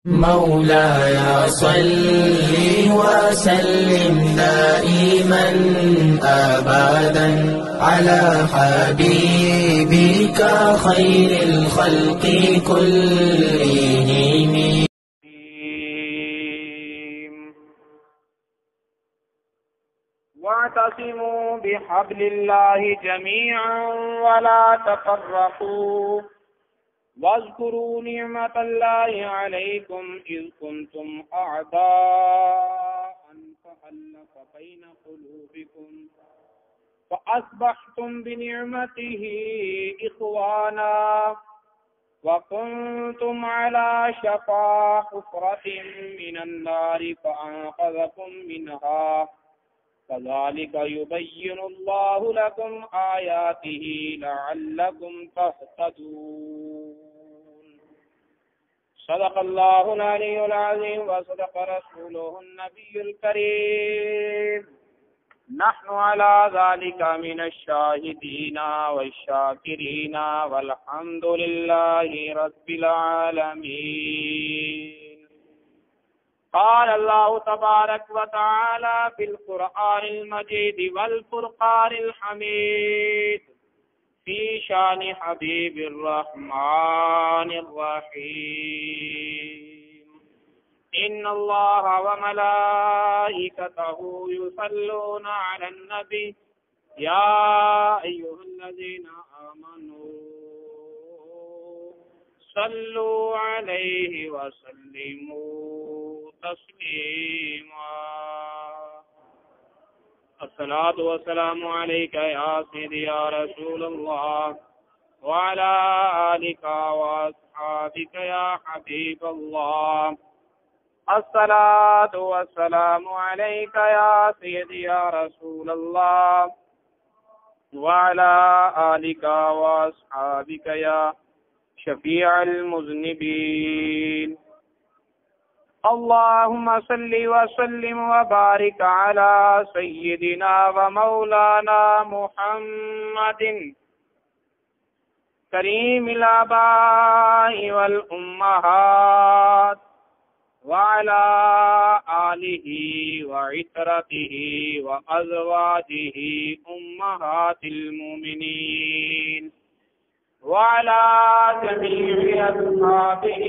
مولاي صل وسلم دائما أبدا على حبيبك خير الخلق كلهم. واعتصموا بحبل الله جميعا ولا تفرقوا واذكروا نعمة الله عليكم إذ كنتم أعداء فألف بين قلوبكم فأصبحتم بنعمته إخوانا وكنتم على شفا حفرة من النار فأنقذكم منها كذلك يبين الله لكم آياته لعلكم تهتدون. صدق الله العلي العظيم وصدق رسوله النبي الكريم. نحن على ذلك من الشاهدين والشاكرين والحمد لله رب العالمين. قال الله تبارك وتعالى في القرآن المجيد والفرقان الحميد في شان حبيب الرحمن الرحيم. إن الله وملائكته يصلون على النبي يا أيها الذين آمنوا صلوا عليه وسلموا تسلیما. الصلاة والسلام عليك يا سيدي يا رسول الله وعلى آلك وأصحابك يا حبيب الله. الصلاة والسلام عليك يا سيدي يا رسول الله وعلى آلك وأصحابك يا شفيع المذنبين. اللهم صل وسلم وبارك على سيدنا ومولانا محمد كريم الآباء والأمهات وعلى آله وعترته وأزواجه أمهات المؤمنين وعلى جميع أصحابه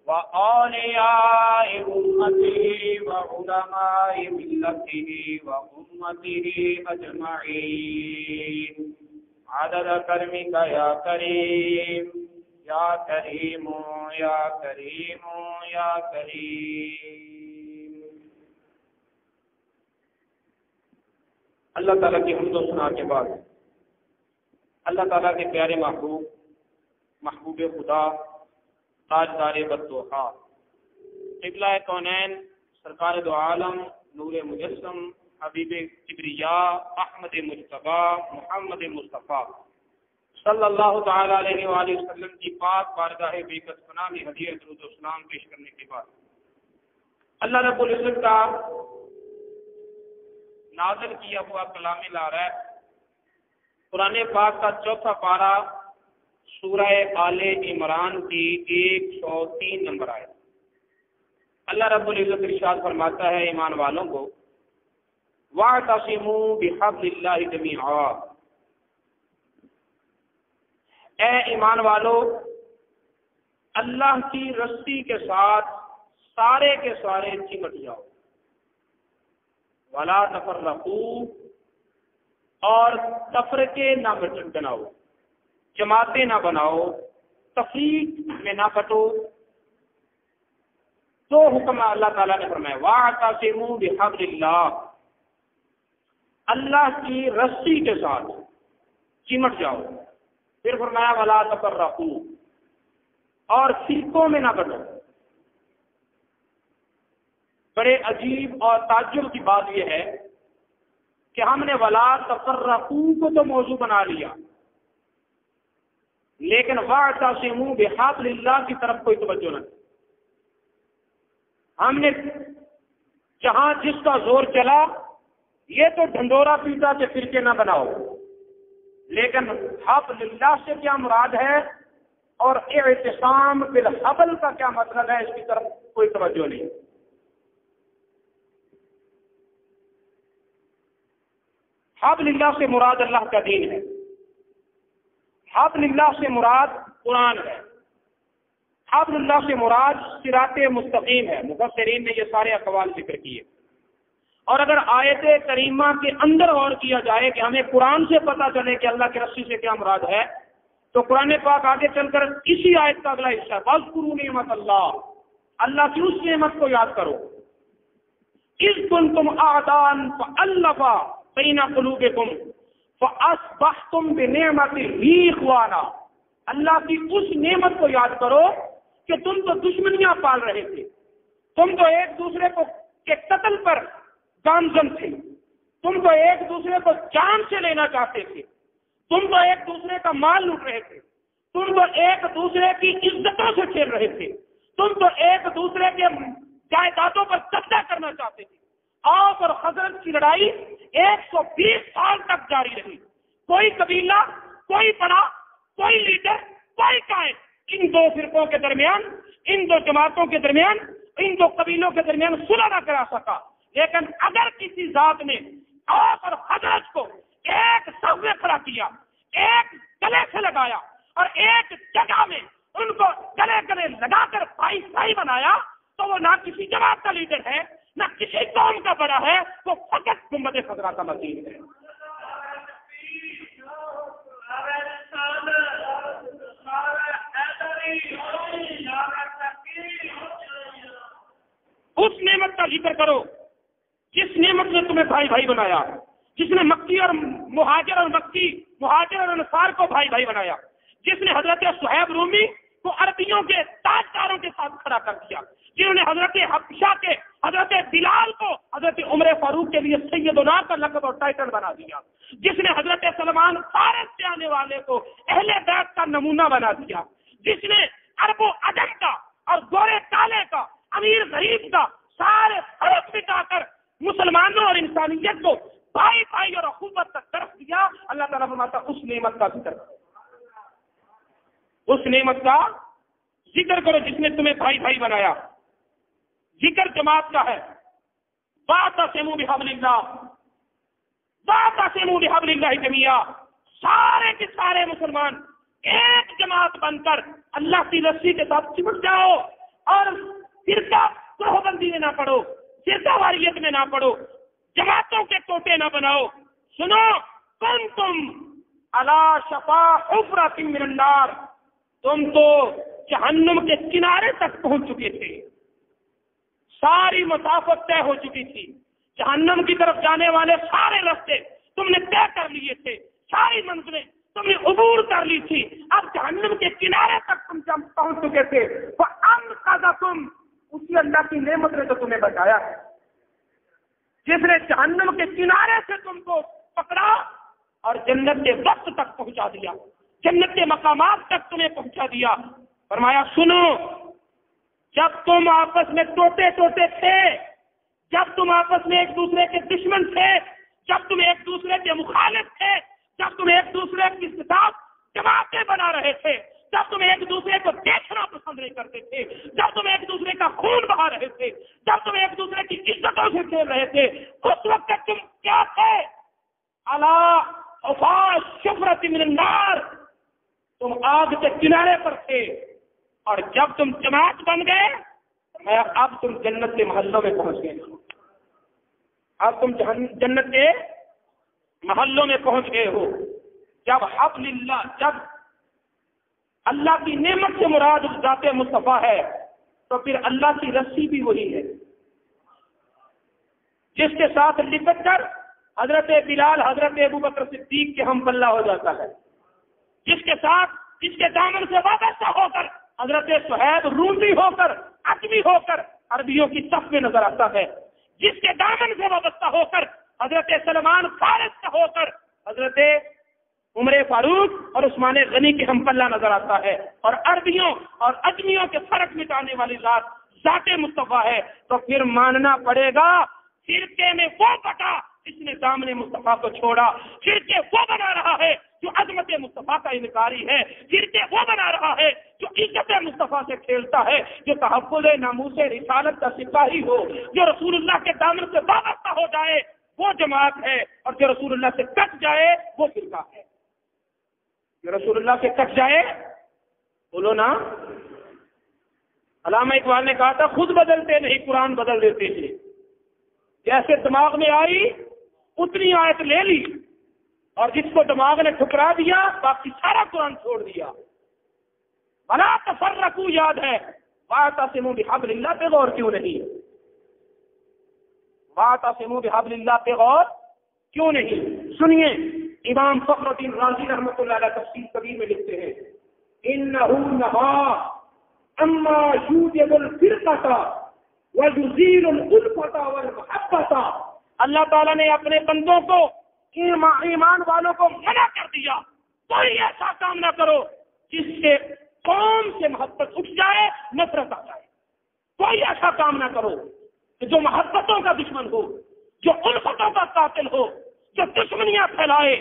وأولياء أمته وعلماء ملته وأمته أجمعين عدد كرمك يا كريم يا كريم يا كريم يا كريم. اللہ تعالیٰ کی حمد و ثنا کے بعد اللہ تعالیٰ کے پیارے محبوب خدا تاجدار بدوحا قبلہ کونین سرکار دو عالم نور مجسم حبیب کبریا احمد مجتبی محمد مصطفیٰ صلی اللہ تعالی علیہ وآلہ وسلم کی پاک بارگاہ بیکت پناہ میں ہدیہ درود و سلام پیش کرنے کے بعد اللہ رب العزت کا نازل کیا ہوا کلام لا رہا ہے قرآن پاک کا چوتھا پارہ سورہ آل عمران کی 103 نمبر آیت. اللہ رب العزت ارشاد فرماتا ہے ایمان والوں کو وَاعْتَصِمُوا بِحَبْلِ اللَّهِ جَمِيعًا. اے ایمان والو اللہ کی رسی کے ساتھ سارے کے سارے چمٹ جاؤ. وَلَا تَفَرَّقُوا اور تفرقے نہ بناؤ جماعتیں نہ بناؤ تفریق میں نہ بٹو. تو حکم اللہ تعالیٰ نے فرمایا وَاعْتَصِمُوا بِحَبْلِ اللَّهِ اللہ کی رسی کے ساتھ چمٹ جاؤ. پھر فرمایا وَلَا تَفَرَّقُوا اور فرقوں میں نہ بٹو. بڑے عجیب اور تعجب کی بات یہ ہے کہ ہم نے وَلَا تَفَرَّقُوا کو تو موضوع بنا لیا لیکن وَاعْتَصِمُوا بِحَبْلِ اللَّهِ کی طرف کوئی توجہ نہ. ہم نے جہاں جس کا زور چلا یہ تو ڈھنڈورا پیٹا کہ فرقے نہ بناؤ، لیکن حبل اللہ سے کیا مراد ہے اور اعتصام بالحبل کا کیا مطلب ہے، اس کی طرف کوئی توجہ نہیں۔ حبل اللہ سے مراد اللہ کا دین ہے، حبل اللہ سے مراد قرآن ہے، حبل اللہ سے مراد صراط مستقیم ہے۔ مفسرین نے یہ سارے اقوال ذکر کیے، اور اگر آیت کریمہ کے اندر غور کیا جائے کہ ہمیں قرآن سے پتہ چلے کہ اللہ کی رسی سے کیا مراد ہے، تو قرآن پاک آگے چل کر اسی آیت کا اگلا حصہ واذکروا نعمت اللہ، اللہ کی اس نعمت کو یاد کرو، اذ کنتم اعداء فالف بین قلوبکم فاصبحتم بنعمتہ اخوانا، اللہ کی اس نعمت کو یاد کرو کہ تم تو دشمنیاں پال رہے تھے، تم تو ایک دوسرے کو کے قتل پر گامزن تھے، تم تو ایک دوسرے کو جان سے لینا چاہتے تھے، تم تو ایک دوسرے کا مال لوٹ رہے تھے، تم تو ایک دوسرے کی عزتوں سے کھیل رہے تھے، تم تو ایک دوسرے کے جائیدادوں پر قبضہ کرنا چاہتے تھے۔ اوس اور خزرج کی لڑائی 120 سال تک جاری رہی، کوئی قبیلہ، کوئی بڑا، کوئی لیڈر، کوئی قائد ان دو فرقوں کے درمیان، ان دو جماعتوں کے درمیان، ان دو قبیلوں کے درمیان صلح نہ کرا سکا۔ لیکن اگر کسی ذات نے اوس اور خزرج کو ایک صف میں کھڑا کیا، ایک گلے سے لگایا اور ایک جگہ میں ان کو گلے گلے لگا کر بھائی بھائی بنایا، تو وہ نہ کسی جماعت کا لیڈر ہے، نہ کسی قوم کا بڑا ہے، وہ فقط گنبد خضرا کا مسیح ہے۔ اس نعمت کا ذکر کرو جس نعمت نے تمہیں بھائی بھائی بنایا، جس نے مکی اور مہاجر اور انصار کو بھائی بھائی بنایا، جس نے حضرت صہیب رومی کو عربیوں کے تاجداروں کے ساتھ کھڑا کر دیا، جنہوں نے حضرت حبشہ کے حضرت بلال کو حضرت عمر فاروق کے لیے سیدنا کا لقب اور ٹائٹل بنا دیا، جس نے حضرت سلمان فارس سے آنے والے کو اہل بیت کا نمونہ بنا دیا، جس نے عرب و عجم کا اور گورے کالے کا، امیر غریب کا سارے فرق مٹا کر مسلمانوں اور انسانیت کو بھائی بھائی اور اخوت تک طرف دیا۔ اللہ تعالیٰ فرماتا اس نعمت کا ذکر کرو، اس نعمت کا ذکر کرو جس نے تمہیں بھائی بھائی بنایا۔ ذکر جماعت کا ہے، واعتصموا بحبل اللہ، واعتصموا بحبل اللہ جمیعا، سارے کے سارے مسلمان ایک جماعت بن کر اللہ کی رسی کے ساتھ چمٹ جاؤ، اور فرقہ گروہ بندی میں نہ پڑو، فرقہ واریت میں نہ پڑو، جماعتوں کے ٹوٹے نہ بناؤ۔ سنو، کنتم علی شفا حفرۃ من النار، تم تو جہنم کے کنارے تک پہنچ چکے تھے، ساری مسافت طے ہو چکی تھی، جہنم کی طرف جانے والے سارے راستے تم نے طے کر لیے تھے، ساری منزلیں تم نے عبور کر لی تھی، اب جہنم کے کنارے تک تم جب پہنچ چکے تھے، فَأَنْقَذَكُمْ، اسی اللہ کی نعمت نے تو تمہیں بچایا ہے، جس نے جہنم کے کنارے سے تم کو پکڑا اور جنت کے وقت تک پہنچا دیا، جنت کے مقامات تک تمہیں پہنچا دیا۔ فرمایا سنو، جب تم آپس میں ٹوٹے تھے، جب تم آپس میں ایک دوسرے کے دشمن تھے، جب تم ایک دوسرے کے مخالف تھے، جب تم ایک دوسرے کے ساتھ جماعتیں بنا رہے تھے، جب تم ایک دوسرے کو دیکھنا پسند نہیں کرتے تھے، جب تم ایک دوسرے کا خون بہا رہے تھے، جب تم ایک دوسرے کی عزتوں سے کھیل رہے تھے، اس وقت تم کیا تھے؟ علی شفا حفرۃ من النار، تم آگ کے کنارے پر تھے، اور جب تم جماعت بن گئے، اب تم جنت کے محلوں میں پہنچ گئے، اب تم جنت کے محلوں میں پہنچ گئے ہو۔ جب حبل اللہ، جب اللہ کی نعمت سے مراد ذات مصطفیٰ ہے، تو پھر اللہ کی رسی بھی وہی ہے جس کے ساتھ لپٹ کر حضرت بلال حضرت ابوبکر صدیق کے ہم پلہ ہو جاتا ہے، جس کے ساتھ، جس کے دامن سے وابستہ ہو کر حضرت صہیب رومی ہو کر، عجمی ہو کر عربیوں کی صف میں نظر آتا ہے، جس کے دامن سے وابستہ ہو کر حضرت سلمان فارس سے ہو کر حضرت عمر فاروق اور عثمان غنی کے ہم پلہ نظر آتا ہے، اور عربیوں اور عجمیوں کے فرق مٹانے والی ذات مصطفیٰ ہے، تو پھر ماننا پڑے گا فرقے میں وہ بٹا جس نے دامن مصطفیٰ کو چھوڑا، فرقے وہ بنا رہا ہے جو عظمت مصطفیٰ کا انکاری ہے، فرقے وہ بنا رہا ہے جو عزت مصطفیٰ سے کھیلتا ہے، جو تحفظ ناموس رسالت کا سپاہی ہو، جو رسول اللہ کے دامن سے وابستہ ہو جائے وہ جماعت ہے، اور جو رسول اللہ سے کٹ جائے وہ فرقہ ہے۔ جو رسول اللہ سے کٹ جائے، بولو نا، علامہ اقبال نے کہا تھا خود بدلتے نہیں قرآن بدل دیتے ہیں، جیسے دماغ میں آئی اتنی آیت لے لی، اور جس کو دماغ نے ٹھکرا دیا باقی سارا قرآن چھوڑ دیا۔ ولا تفرقوا یاد ہے، واعتصموا بحبل اللہ پہ غور کیوں نہیں؟ واعتصموا بحبل اللہ پہ غور کیوں نہیں؟ سنیے، امام فخر الدین رازی رحمۃ اللہ علیہ تفسیر کبیر میں لکھتے ہیں، انہ نہا اما یوجب الفرقۃ ویزیل الالفۃ والمحبۃ، اللہ تعالیٰ نے اپنے بندوں کو، ایمان والوں کو منع کر دیا کوئی ایسا کام نہ کرو جس سے قوم سے محبت اٹھ جائے، نفرت آ جائے۔ کوئی ایسا کام نہ کرو کہ جو محبتوں کا دشمن ہو، جو الفتوں کا قاتل ہو، جو دشمنیاں پھیلائے،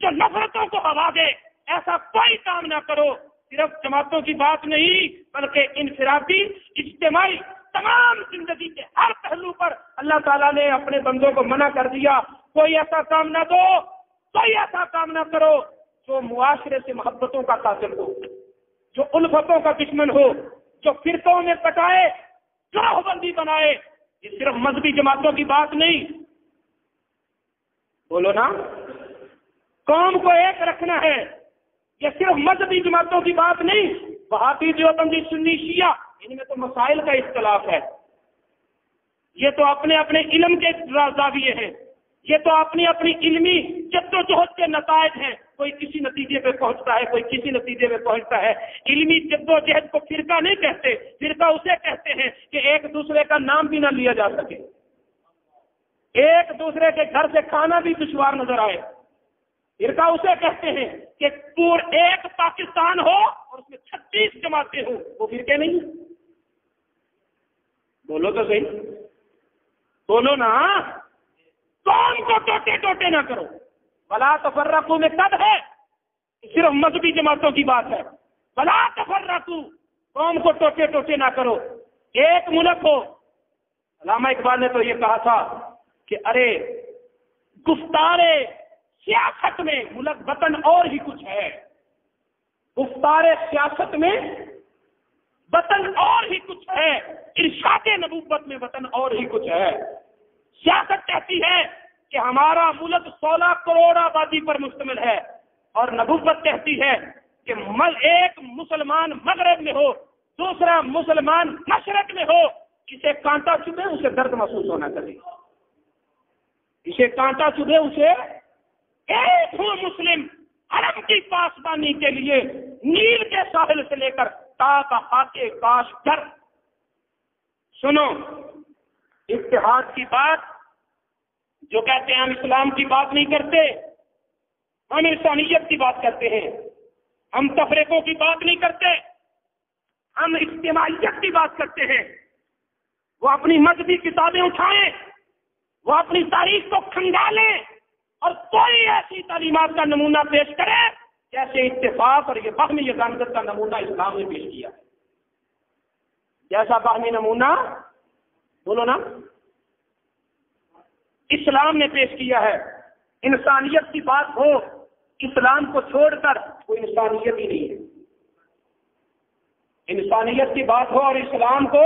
جو نفرتوں کو ہوا دے، ایسا کوئی کام نہ کرو۔ صرف جماعتوں کی بات نہیں بلکہ انفرادی، اجتماعی، تمام زندگی کے ہر پہلو پر اللہ تعالیٰ نے اپنے بندوں کو منع کر دیا، کوئی ایسا کام نہ دو، کوئی ایسا کام نہ کرو جو معاشرے سے محبتوں کا قاتل ہو، جو الفتوں کا دشمن ہو، جو فرقوں میں پٹائے، گروہ بندی بنائے۔ یہ صرف مذہبی جماعتوں کی بات نہیں، بولو نا، قوم کو ایک رکھنا ہے، یہ صرف مذہبی جماعتوں کی بات نہیں۔ وہابی، دیوبندی، سنی، شیعہ، ان میں تو مسائل کا اختلاف ہے، یہ تو اپنے اپنے علم کے زاویے ہیں، یہ تو اپنی اپنی علمی جد و جہد کے نتائج ہیں، کوئی کسی نتیجے پہ پہنچتا ہے، کوئی کسی نتیجے پہ پہنچتا ہے۔ علمی جد و جہد کو فرقہ نہیں کہتے، فرقہ اسے کہتے ہیں کہ ایک دوسرے کا نام بھی نہ لیا جا سکے، ایک دوسرے کے گھر سے کھانا بھی دشوار نظر آئے۔ فرقہ اسے کہتے ہیں کہ پورا ایک پاکستان ہو اور اس میں 36 جماعتیں ہوں، وہ فرقے نہیں۔ بولو تو صحیح، بولو نا، قوم کو ٹوٹے ٹوٹے نہ کرو۔ ولا تفرقوا میں کب ہے؟ صرف مذہبی جماعتوں کی بات ہے۔ ولا تفرقوا، قوم کو ٹوٹے ٹوٹے نہ کرو، ایک ملک ہو۔ علامہ اقبال نے تو یہ کہا تھا کہ ارے گفتارے سیاست میں ملک وطن اور ہی کچھ ہے، گفتار سیاست میں وطن اور ہی کچھ ہے، ارشاد نبوت میں وطن اور ہی کچھ ہے۔ سیاست کہتی ہے کہ ہمارا ملک 16 کروڑ آبادی پر مشتمل ہے، اور نبوت کہتی ہے کہ ایک مسلمان مغرب میں ہو، دوسرا مسلمان مشرق میں ہو، اسے کانٹا چبھے اسے درد محسوس ہونا چاہیے، اسے کانٹا چبھے اسے ایک ہو مسلم حرم کی پاسبانی کے لیے نیل کے ساحل سے لے کر تا خاکے کاش در۔ سنو، اتحاد کی بات جو کہتے ہیں ہم اسلام کی بات نہیں کرتے، ہم انسانیت کی بات کرتے ہیں، ہم تفریقوں کی بات نہیں کرتے، ہم اجتماعیت کی بات کرتے ہیں۔ وہ اپنی مذہبی کتابیں اٹھائیں، وہ اپنی تاریخ کو کھنگالیں اور کوئی ایسی تعلیمات کا نمونہ پیش کرے جیسے اتفاق اور یہ باہمی یگانت کا نمونہ اسلام نے پیش کیا ہے۔ جیسا باہمی نمونہ، بولو نا، اسلام نے پیش کیا ہے۔ انسانیت کی بات ہو، اسلام کو چھوڑ کر کوئی انسانیت ہی نہیں ہے۔ انسانیت کی بات ہو اور اسلام کو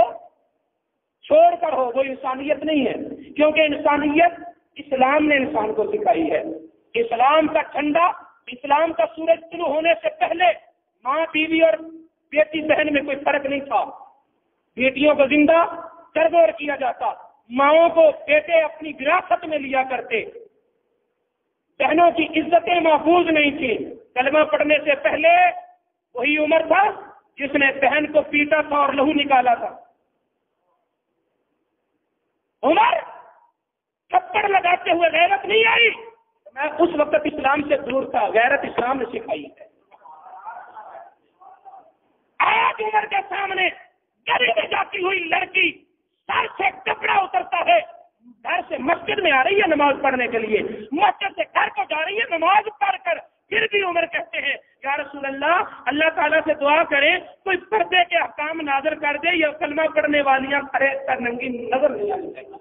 چھوڑ کر ہو، وہ انسانیت نہیں ہے، کیونکہ انسانیت اسلام نے انسان کو سکھائی ہے۔ اسلام کا جھنڈا، اسلام کا سورج طلوع ہونے سے پہلے ماں، بیوی اور بیٹی بہن میں کوئی فرق نہیں تھا۔ بیٹیوں کو زندہ تربور کیا جاتا، ماؤں کو بیٹے اپنی وراثت میں لیا کرتے، بہنوں کی عزتیں محفوظ نہیں تھی۔ کلمہ پڑھنے سے پہلے وہی عمر تھا جس نے بہن کو پیٹا تھا اور لہو نکالا تھا۔ عمر تھپڑ لگاتے ہوئے غیرت نہیں آئی، میں اس وقت اسلام سے دور تھا، غیرت اسلام نے سکھائی ہے۔ آج عمر کے سامنے گلی میں جاتی ہوئی لڑکی سر سے کپڑا اترتا ہے، گھر سے مسجد میں آ رہی ہے نماز پڑھنے کے لیے، مسجد سے گھر کو جا رہی ہے نماز پڑھ کر، پھر بھی عمر کہتے ہیں یا رسول اللہ تعالیٰ سے دعا کریں کوئی پردے کے احکام نازل کر دے، یا کلمہ پڑھنے والیاں سر ننگی نظر نہیں آنی چاہیے،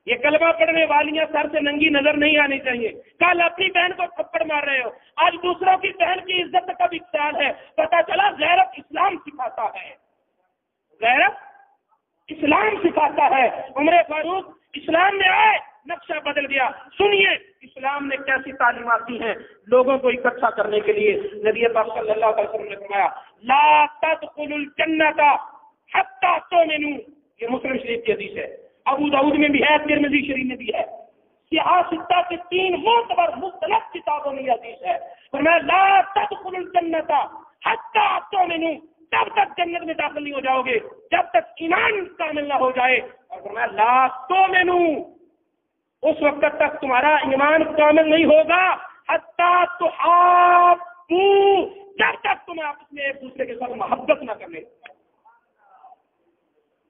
یہ کلمہ پڑھنے والیاں سر سے ننگی نظر نہیں آنی چاہیے۔ کل اپنی بہن کو تھپڑ مار رہے ہو، آج دوسروں کی بہن کی عزت کا بھی خیال ہے، پتہ چلا غیرت اسلام سکھاتا ہے، غیرت اسلام سکھاتا ہے۔ عمر فاروق اسلام میں آئے، نقشہ بدل گیا۔ سنیے اسلام نے کیسی تعلیمات دی ہیں لوگوں کو اکٹھا کرنے کے لیے۔ نبی پاک صلی اللہ علیہ وسلم نے فرمایا لا تدخلوا الجنۃ حتی تؤمنوا، یہ مسلم شریف کی حدیث ہے، ابو داؤد میں بھی ہے، ترمذی شریف میں بھی ہے، سیاہ ستہ کے 3 معتبر مختلف کتابوں میں یہ حدیث ہے۔ فرمایا لا تدخلوا الجنۃ حتی تؤمنوا، جب تک جنت میں داخل نہیں ہو جاؤ گے جب تک ایمان کامل نہ ہو جائے۔ اور فرمایا لا تؤمنوا، اس وقت تک تمہارا ایمان کامل نہیں ہوگا حتی تحابوا، جب تک تم آپس میں ایک دوسرے کے ساتھ محبت نہ کرنے،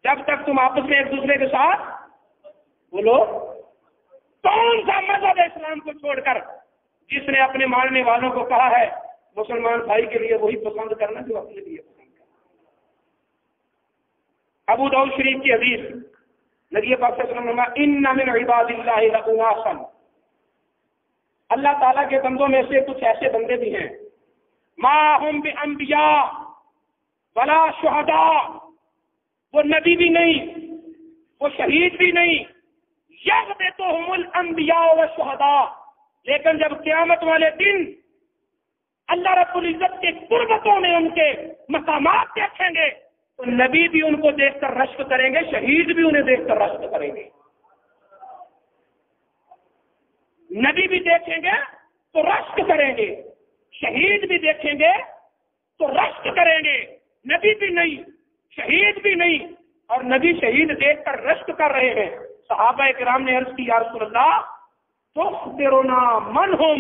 جب تک تم آپس میں ایک دوسرے کے ساتھ بولو۔ کون سا مذہب اسلام کو چھوڑ کر جس نے اپنے ماننے والوں کو کہا ہے مسلمان بھائی کے لیے وہی پسند کرنا جو اپنے لیے پسند کرنا۔ ابو داؤد شریف کی حدیث، نبی پاک صلی اللہ علیہ وسلم نے ان من عباد اللہ لاناسا، اللہ تعالیٰ کے بندوں میں سے کچھ ایسے بندے بھی ہیں ما ہم بانبیاء ولا شہداء، وہ نبی بھی نہیں، وہ شہید بھی نہیں، یغبطہم الانبیاء والشہداء، لیکن جب قیامت والے دن اللہ رب العزت کے قربتوں میں ان کے مقامات دیکھیں گے تو نبی بھی ان کو دیکھ کر رشک کریں گے، شہید بھی انہیں دیکھ کر رشک کریں گے۔ نبی بھی دیکھیں گے تو رشک کریں گے، شہید بھی دیکھیں گے تو رشک کریں گے، نبی بھی نہیں، شہید بھی نہیں، اور نبی شہید دیکھ کر رشک کر رہے ہیں۔ صحابہ کرام نے عرض کی یا رسول اللہ تخبرنا من ہم،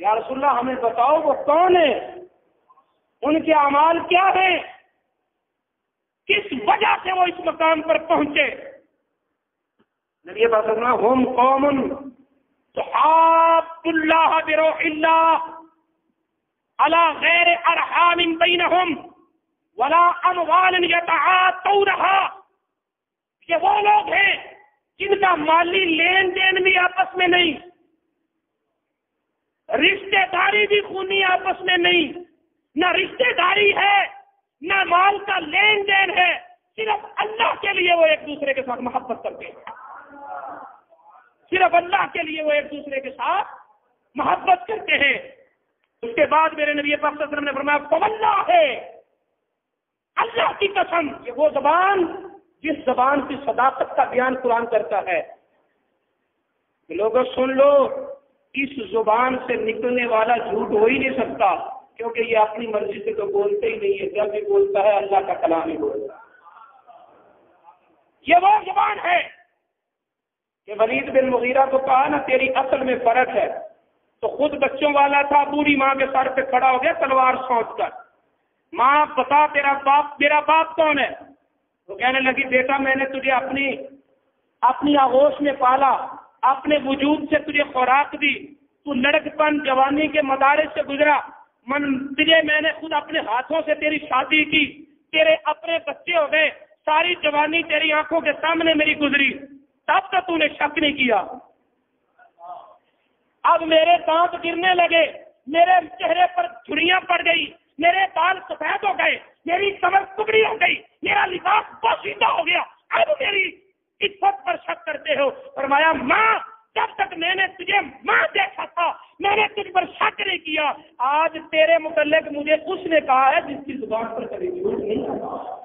یا رسول اللہ ہمیں بتاؤ وہ کون ہے، ان کے اعمال کیا ہیں، کس وجہ سے وہ اس مقام پر پہنچے۔ نبی پاک صلی اللہ علیہ وسلم ہم قوم تحاب اللہ بروح اللہ علی غیر ارحام بینہم ولا اموال یتعاطونها، یہ وہ لوگ ہیں جن کا مالی لین دین بھی آپس میں نہیں، رشتہ داری بھی خونی آپس میں نہیں، نہ رشتہ داری ہے نہ مال کا لین دین ہے، صرف اللہ کے لیے وہ ایک دوسرے کے ساتھ محبت کرتے ہیں، صرف اللہ کے لیے وہ ایک دوسرے کے ساتھ محبت کرتے ہیں۔ اس کے بعد میرے نبی پاک صلی اللہ علیہ وسلم نے فرمایا فواللہ ہے، اللہ کی قسم، یہ وہ زبان جس زبان کی صداقت کا بیان قرآن کرتا ہے۔ لوگوں سن لو، اس زبان سے نکلنے والا جھوٹ ہو ہی نہیں سکتا، کیونکہ یہ اپنی مرضی سے تو بولتے ہی نہیں ہے، جب بھی بولتا ہے اللہ کا کلام ہی بولتا ہے۔ یہ وہ زبان ہے کہ ولید بن مغیرہ کو کہا نا تیری اصل میں فرق ہے، تو خود بچوں والا تھا، بوڑھی ماں کے سر پہ کھڑا ہو گیا تلوار سونچ کر، ماں بتا تیرا باپ، میرا باپ کون ہے؟ وہ کہنے لگی بیٹا میں نے تجھے اپنی آغوش میں پالا، اپنے وجود سے تجھے خوراک دی، تو لڑکپن جوانی کے مدارس سے گزرا، تجھے میں نے خود اپنے ہاتھوں سے تیری شادی کی، تیرے اپنے بچے ہو گئے، ساری جوانی تیری آنکھوں کے سامنے میری گزری، تب تو نے شک نہیں کیا۔ اب میرے دانت گرنے لگے، میرے چہرے پر جھریاں پڑ گئی، میرے بال سفید ہو گئے، میری کمر ٹکڑی ہو گئی، میرا لباس پوشیدہ ہو گیا، اب میری عزت پر شک کرتے ہو۔ فرمایا ماں جب تک میں نے تجھے ماں دیکھا تھا میں نے تجھ پر شک نہیں کیا، آج تیرے متعلق مجھے اس نے کہا ہے جس کی زبان پر کبھی جھوٹ نہیں کہا۔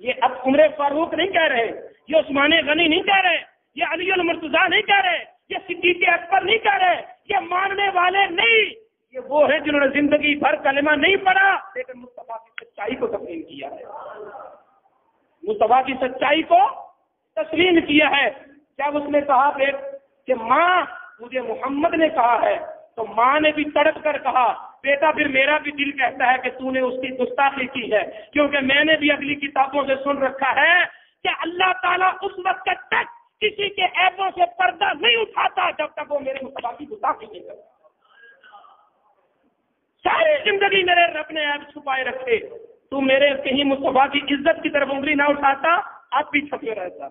یہ اب عمر فاروق نہیں کہہ رہے، یہ عثمان غنی نہیں کہہ رہے، یہ علی المرتضیٰ نہیں کہہ رہے، یہ صدیق اکبر نہیں کہہ رہے، یہ ماننے والے نہیں، یہ وہ ہیں جنہوں نے زندگی بھر کلمہ نہیں پڑھا لیکن مصطفیٰ کی سچائی کو تسلیم کیا ہے، مصطفیٰ کی سچائی کو تسلیم کیا ہے۔ جب اس نے کہا کہ ماں مجھے محمد نے کہا ہے، تو ماں نے بھی تڑپ کر کہا بیٹا پھر میرا بھی دل کہتا ہے کہ تو نے اس کی گستاخی کی ہے، کیونکہ میں نے بھی اگلی کتابوں سے سن رکھا ہے کہ اللہ تعالیٰ اس وقت تک کسی کے عیبوں سے پردہ نہیں اٹھاتا جب تک وہ میرے مصطفیٰ کی گستاخی نہیں کرتا۔ ساری زندگی میرے رب نے عیب چھپائے رکھے، تو میرے کہیں مصطفیٰ کی عزت کی طرف انگلی نہ اٹھاتا، اب بھی چھپے رہتا،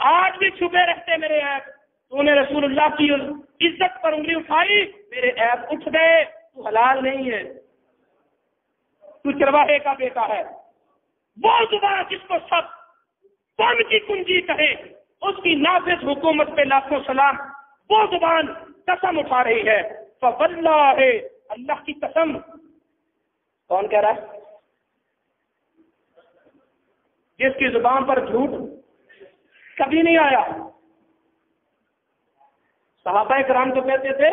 آج بھی چھپے رہتے میرے عیب۔ تو نے رسول اللہ کی عزت پر انگلی اٹھائی، میرے عیب اٹھ گئے، تو حلال نہیں ہے، تو چرواہے کا بیٹا ہے۔ وہ زبان جس کو سب کون کی کنجی کہے، اس کی نافذ حکومت پہ لاکھوں سلام، وہ زبان قسم اٹھا رہی ہے۔ فواللہ، اللہ کی قسم۔ کون کہہ رہا ہے؟ جس کی زبان پر جھوٹ کبھی نہیں آیا۔ صحابہ کرام تو کہتے تھے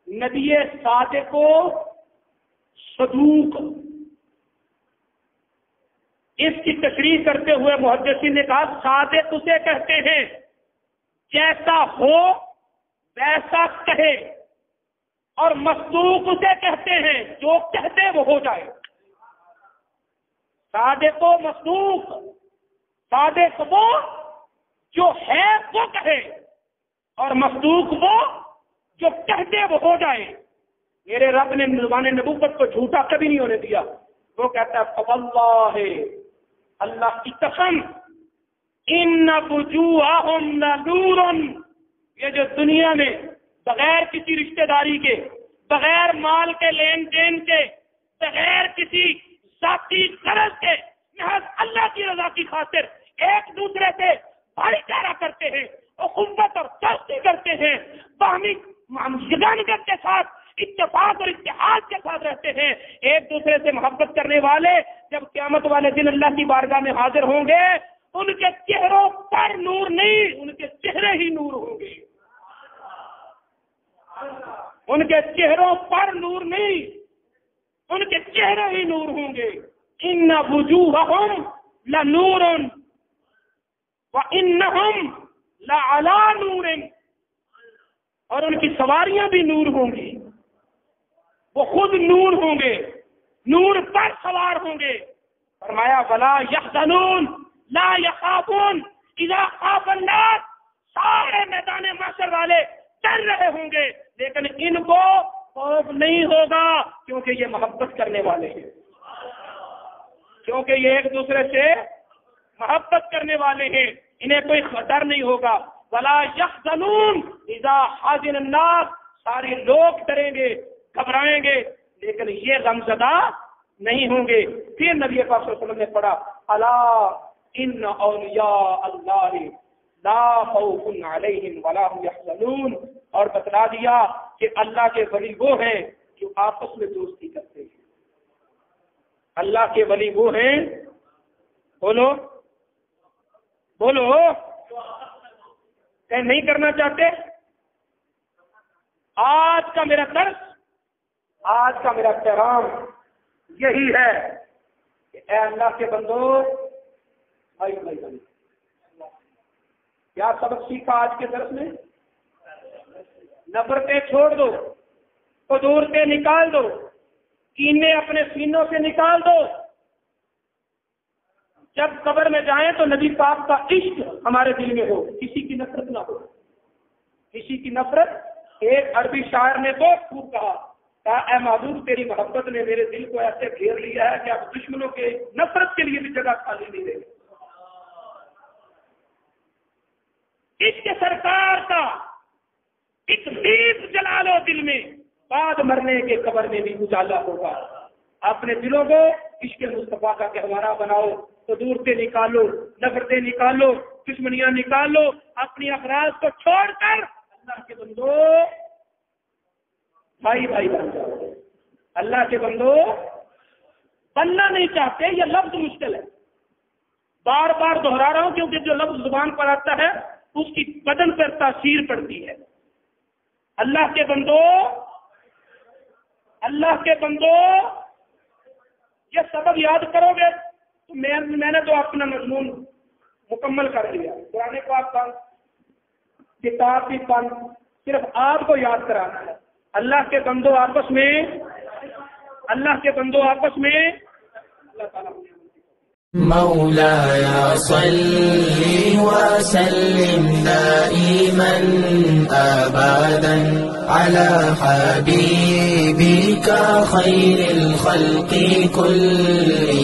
نبی صادق کو صدوق، اس کی تشریح کرتے ہوئے محدثین نے کہا صادق اسے کہتے ہیں جیسا ہو ویسا کہے، اور مصدوق اسے کہتے ہیں جو کہتے وہ ہو جائے۔ صادق و مصدوق، صادق وہ جو ہے وہ کہے، اور مصدوق وہ جو کہتے وہ ہو جائے۔ میرے رب نے زبان نبوت کو جھوٹا کبھی نہیں ہونے دیا۔ وہ کہتا ہے فواللہ، اللہ کی قسم، ان وجوہہم لنور، یہ جو دنیا میں بغیر کسی رشتہ داری کے، بغیر مال کے لین دین کے، بغیر کسی ذاتی غرض کے، محض اللہ کی رضا کی خاطر ایک دوسرے سے بھائی چارہ کرتے ہیں، اخوت اور دوستی کرتے ہیں، باہمی یگانگت کے ساتھ، اتفاق اور اتحاد کے ساتھ رہتے ہیں، ایک دوسرے سے محبت کرنے والے جب قیامت والے دن اللہ کی بارگاہ میں حاضر ہوں گے، ان کے چہروں پر نور نہیں، ان کے چہرے ہی نور ہوں گے۔ ان کے چہروں پر نور نہیں، ان کے چہرے ہی نور ہوں گے۔ ان وجوہہم لنور وانہم لعلی نور، اور ان کی سواریاں بھی نور ہوں گی، وہ خود نور ہوں گے، نور پر سوار ہوں گے۔ فرمایا ولا یحزنون لا یخافون اذا خاف الناس، سارے میدان محشر والے ڈر رہے ہوں گے، لیکن ان کو خوف نہیں ہوگا، کیونکہ یہ محبت کرنے والے ہیں، کیونکہ یہ ایک دوسرے سے محبت کرنے والے ہیں، انہیں کوئی ڈر نہیں ہوگا۔ ولا یحزنون اذا حزن الناس، سارے لوگ ڈریں گے، گھبرائیں گے، لیکن یہ غمزدہ نہیں ہوں گے۔ پھر نبی پاک صلی اللہ علیہ وسلم نے پڑھا الا ان اولیاء اللہ لا خوف علیہم ولا هم یحزنون، اور بتلا دیا کہ اللہ کے ولی وہ ہیں جو آپس میں دوستی کرتے ہیں۔ اللہ کے ولی وہ ہیں، بولو بولو، کہ نہیں کرنا چاہتے؟ آج کا میرا درس، آج کا میرا پیغام یہی ہے کہ اے اللہ کے بندو، کیا سبق سیکھا آج کے درس میں؟ نفرتیں چھوڑ دو، قدورتیں نکال دو، کینے اپنے سینوں سے نکال دو۔ جب قبر میں جائیں تو نبی پاک کا عشق ہمارے دل میں ہو، کسی کی نفرت نہ ہو، کسی کی نفرت۔ ایک عربی شاعر نے بہت خوب کہا، اے محبوب تیری محبت نے میرے دل کو ایسے گھیر لیا ہے کہ اب دشمنوں کے نفرت کے لیے بھی جگہ خالی نہیں رہے۔ اس کے سرکار کا ایک دیپ جلا لو دل میں، بعد مرنے کے قبر میں بھی اجالا ہوگا۔ اپنے دلوں کو عشق مصطفیٰ کا گہوارہ بناؤ، تو دورتے نکالو، نفرتیں نکالو، دشمنیاں نکالو، اپنی افراد کو چھوڑ کر اللہ کے بندو بھائی بھائی بن جاؤ۔ اللہ کے بندو بننا نہیں چاہتے، یہ لفظ مشکل ہے، بار بار دہرا رہا ہوں کیونکہ جو لفظ زبان پر آتا ہے اس کی بدن پر تاثیر پڑتی ہے۔ اللہ کے بندو، اللہ کے بندو، یہ سبق یاد کرو گے تو میں نے تو اپنا مضمون مکمل کر لیا۔ قرآن پاک پڑھ، کتاب بھی پڑھ، صرف آپ کو یاد کرانا ہے۔ اللہ کے بندو آپس میں، اللہ کے بندو آپس میں، اللہ تعالیٰ مولاي صل وسلم دائما أبدا على حبيبك خير الخلق كلهم